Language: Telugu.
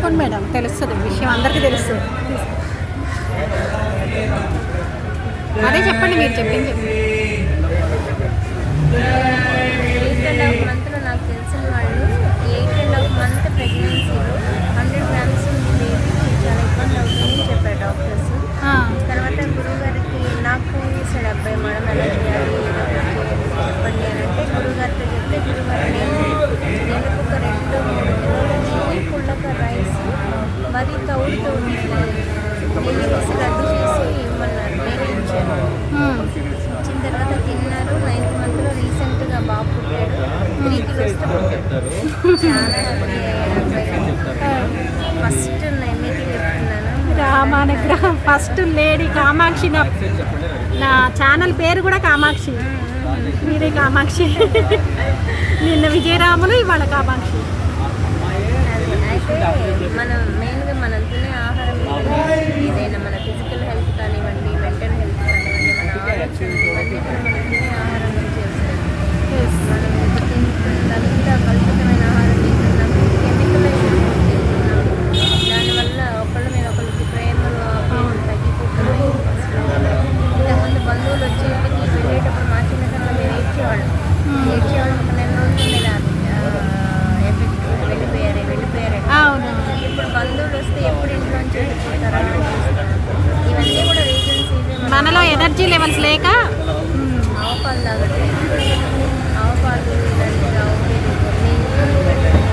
తీసుకోండి మేడం, తెలుస్తుంది విషయం, అందరికీ తెలుస్తుంది. అదే చెప్పండి, మీరు చెప్పింది. 8.5 మంత్లో నాకు తెలిసిన వాళ్ళు 8.5 మంత్ ప్రెగ్నెన్సీలో 100 grams బేబీ చాలా ఇబ్బంది అవుతుందని చెప్పారు డాక్టర్స్. తర్వాత గురువుగారికి నాకు ఫోన్ చేశాడు అబ్బాయి, మేడం ఎలా చేయాలి, ఏదో ఒకటి చేయాలి చెప్పండి అని అంటే గురువుగారితో చెప్తే గురువుగారు నెలకు ఒక 2-3 కిలోల పుల్లక రైస్ మరి తౌడుతో నీళ్ళు వేసి లడ్డు చేసి ఇవ్వమన్నారు. నేనే ఇచ్చాను. ఇచ్చిన తర్వాత తిన్నారు. 9th మంత్లో రీసెంట్గా బాబు పుట్టాడు. 3 kilos పుట్టాడు. చాలా హ్యాపీ అయ్యాడు. ఫస్ట్ నేనైతే చెప్తున్నాను, రామానుగ్రహం ఫస్ట్ లేడీ కామాక్షి. నా ఛానల్ పేరు కూడా కామాక్షి, మీరే కామాక్షి. నిన్న విజయరాములు, ఇవాళ కామాక్షి. అయితే మనం మెయిన్గా మనం తినే ఆహారం ఏదైనా మన ఫిజికల్ హెల్త్ కానివ్వండి, మెంటల్ హెల్త్ కానివ్వండి, మన ఆలోచన ఇవన్నీ కూడా మనం తినే ఆహారం గురించి వస్తాయి. మనం ఇప్పుడు తింటున్నంత కలుషితమైన ఆహారం తింటున్నాము, కెమికలైజేషన్ తింటున్నాము. దానివల్ల ఒకళ్ళ మీద ఒకరికి ప్రేమలు తగ్గిపోతున్నాయి. ఇంతకుముందు బంధువులు వచ్చి ఇంటికి వెళ్ళేటప్పుడు మా చిన్నతనంలో మేము ఏడ్చేవాళ్ళం. ఒక నెల రోజులు మీద ఎఫెక్ట్ వెళ్ళిపోయారు. ఇప్పుడు బంధువులు వస్తే ఎప్పుడు ఇంట్లోంచి వెళ్ళిపోతారా అని చూస్తున్నాం. ఇవన్నీ కూడా రీజన్స్ ఇవే. మనలో ఎనర్జీ లెవెల్స్ లేక ఆవుపాలు తాగట్లేదు. ఆవుపాలు ఇలాంటి ఆవు నీళ్ళు పెట్టడం,